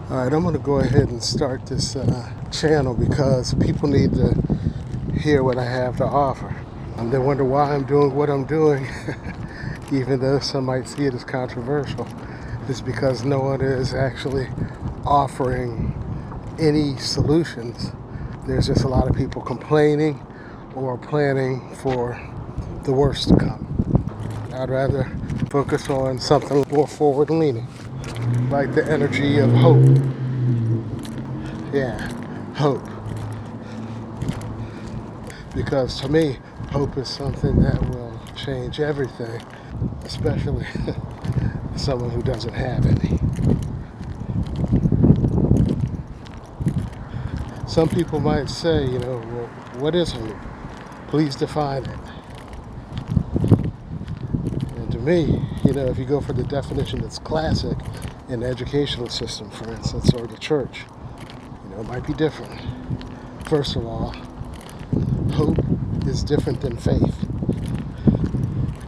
All right, I'm going to go ahead and start this channel because people need to hear what I have to offer. They wonder why I'm doing what I'm doing, even though some might see it as controversial. It's because no one is actually offering any solutions. There's just a lot of people complaining or planning for the worst to come. I'd rather focus on something more forward-leaning, like the energy of hope. Yeah, hope. Because to me, hope is something that will change everything, especially someone who doesn't have any. Some people might say, well, what is hope? Please define it. And to me, if you go for the definition that's classic in the educational system, for instance, or the church, it might be different. First of all, hope is different than faith.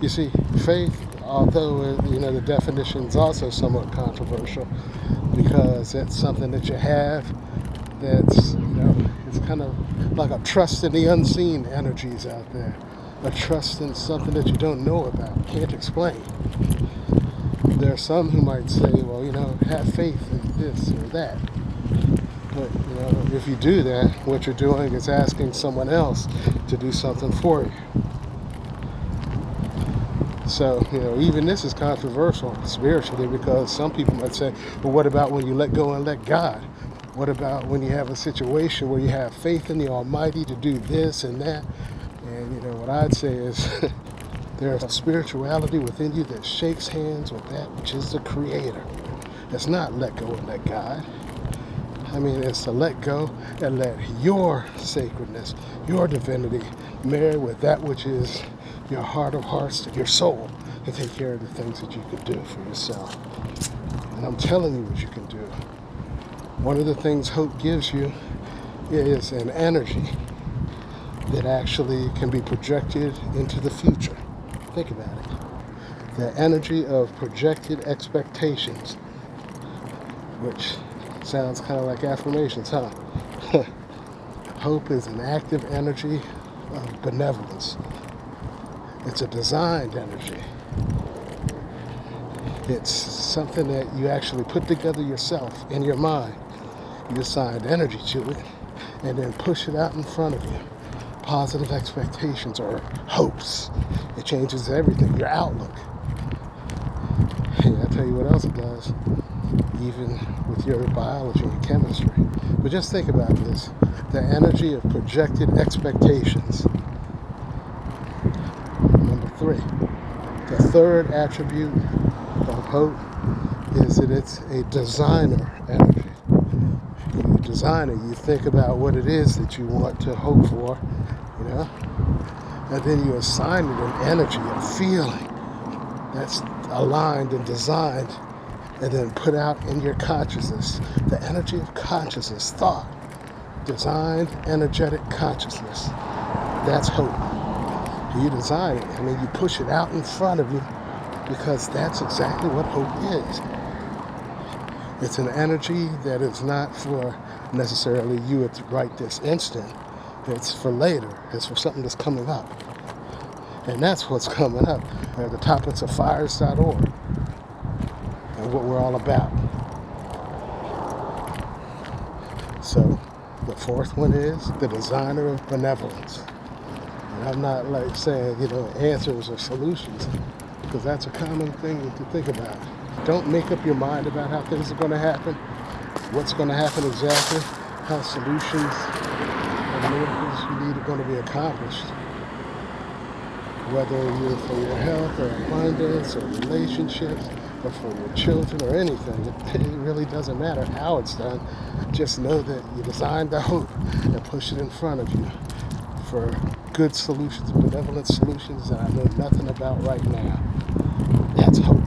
You see, faith, although the definition is also somewhat controversial, because it's something that you have that's it's kind of like a trust in the unseen energies out there, a trust in something that you don't know about, can't explain. There are some who might say, well, have faith in this or that. But if you do that, what you're doing is asking someone else to do something for you. So, even this is controversial spiritually, because some people might say, well, what about when you let go and let God? What about when you have a situation where you have faith in the Almighty to do this and that? And, what I'd say is there's a spirituality within you that shakes hands with that which is the Creator. It's not let go and let God. It's to let go and let your sacredness, your divinity, marry with that which is your heart of hearts, your soul, and take care of the things that you can do for yourself. And I'm telling you what you can do. One of the things hope gives you is an energy that actually can be projected into the future. Think about it. The energy of projected expectations, which sounds kind of like affirmations, huh? Hope is an active energy of benevolence. It's a designed energy. It's something that you actually put together yourself in your mind. You assign energy to it and then push it out in front of you. Positive expectations or hopes. It changes everything, your outlook. Hey, I'll tell you what else it does, even with your biology and chemistry. But just think about this. The energy of projected expectations. Number 3. The third attribute of hope is that it's a designer energy. You design it, you think about what it is that you want to hope for, and then you assign it an energy, a feeling that's aligned and designed and then put out in your consciousness. The energy of consciousness, thought, designed, energetic consciousness. That's hope. You design it, you push it out in front of you, because that's exactly what hope is. It's an energy that is not for necessarily you right this instant. It's for later. It's for something that's coming up. And that's what's coming up. The topics of fires.org and what we're all about. So the fourth one is the designer of benevolence. And I'm not saying, answers or solutions, because that's a common thing to think about. Don't make up your mind about how things are going to happen, what's going to happen exactly, how solutions and miracles you need are going to be accomplished. Whether you're for your health or abundance or relationships or for your children or anything, it really doesn't matter how it's done. Just know that you designed the hope and push it in front of you for good solutions, benevolent solutions that I know nothing about right now. That's hope.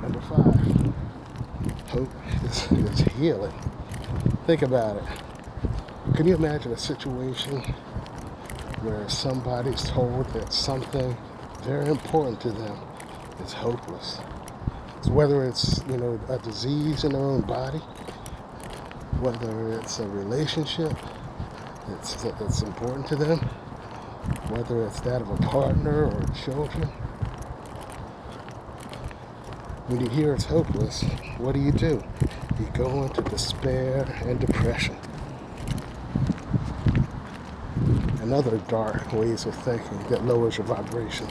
Number 5, hope is healing. Think about it. Can you imagine a situation where somebody's told that something very important to them is hopeless? whether it's, a disease in their own body, whether it's a relationship that's important to them, whether it's that of a partner or children. When you hear it's hopeless, what do? You go into despair and depression. And other dark ways of thinking that lowers your vibration.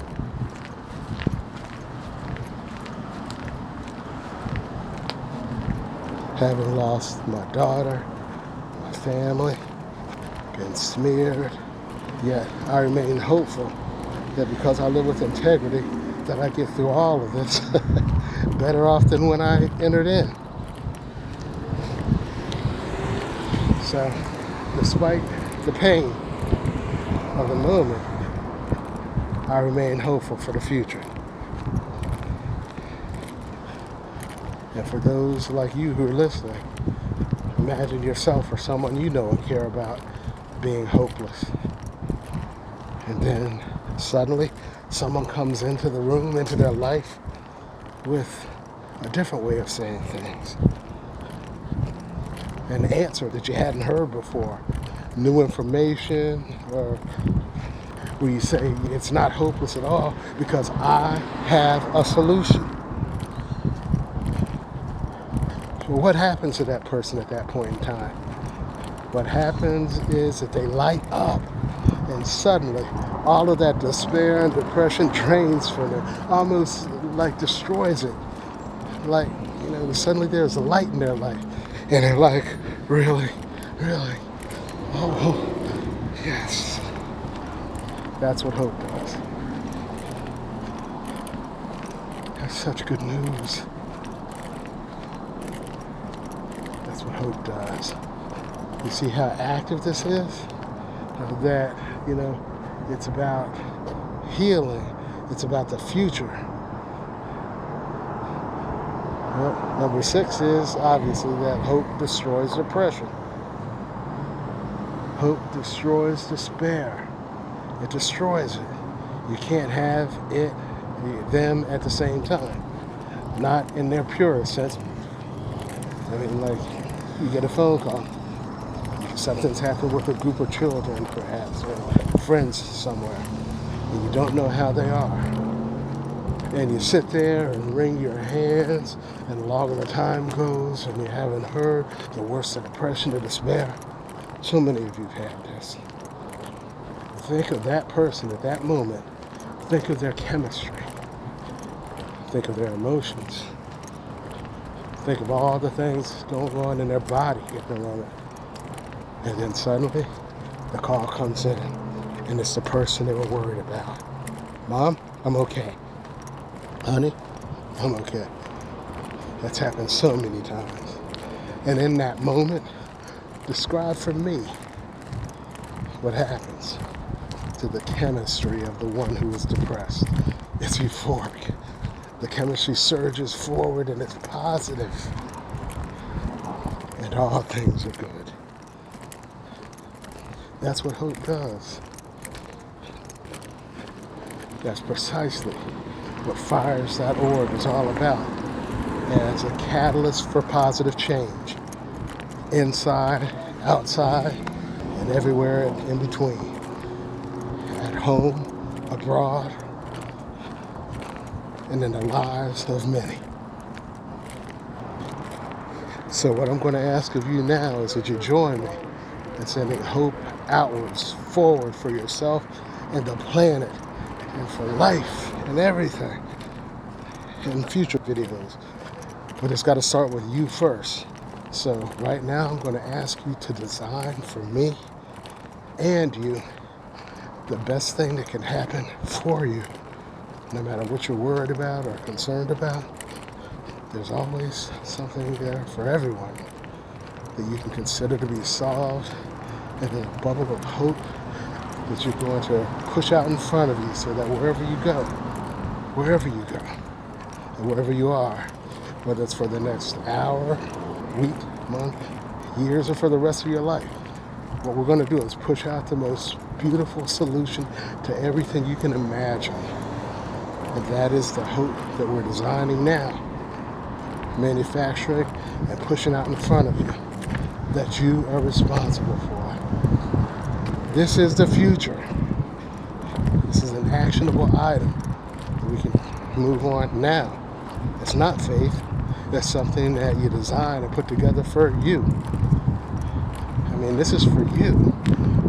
Having lost my daughter, my family, been smeared, yet I remain hopeful that because I live with integrity, that I get through all of this better off than when I entered in. So, despite the pain of the moment, I remain hopeful for the future. And for those like you who are listening, imagine yourself or someone you know and care about being hopeless. And then suddenly someone comes into the room, into their life, with a different way of saying things. An answer that you hadn't heard before. New information, or where you say it's not hopeless at all because I have a solution. Well, what happens to that person at that point in time? What happens is that they light up, and suddenly all of that despair and depression drains from them, almost like destroys it. Like, suddenly there's a light in their life, and they're like, really, really, oh, yes. That's what hope does. That's such good news. That's what hope does. You see how active this is? That, it's about healing. It's about the future. Well, number 6 is obviously that hope destroys depression. Hope destroys despair. It destroys it. You can't have them at the same time. Not in their purest sense. I mean, like, you get a phone call. Something's happened with a group of children, perhaps, or friends somewhere, and you don't know how they are. And you sit there and wring your hands, and the longer the time goes, and you haven't heard, the worse the depression, the despair. So many of you have had this. Think of that person at that moment. Think of their chemistry. Think of their emotions. Think of all the things going on in their body at the moment. And then suddenly, the call comes in, and it's the person they were worried about. Mom, I'm okay. Honey, I'm okay. That's happened so many times. And in that moment, describe for me what happens to the chemistry of the one who is depressed. It's euphoric. The chemistry surges forward, and it's positive. And all things are good. That's what hope does. That's precisely what Fires.org is all about, as a catalyst for positive change, inside, outside, and everywhere in between, at home, abroad, and in the lives of many. So what I'm going to ask of you now is that you join me in sending hope outwards, forward for yourself and the planet, and for life and everything in future videos. But it's got to start with you first. So right now I'm going to ask you to design for me and you the best thing that can happen for you. No matter what you're worried about or concerned about, there's always something there for everyone that you can consider to be solved, and then a bubble of hope that you're going to push out in front of you, so that wherever you go, and wherever you are, whether it's for the next hour, week, month, years, or for the rest of your life, what we're going to do is push out the most beautiful solution to everything you can imagine. And that is the hope that we're designing now manufacturing and pushing out in front of you that you are responsible for. This is the future. This is an actionable item. We can move on now. It's not faith. That's something that you design and put together for you. I mean, this is for you.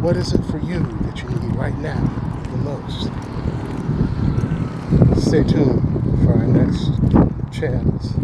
What is it for you that you need right now the most? Stay tuned for our next channels.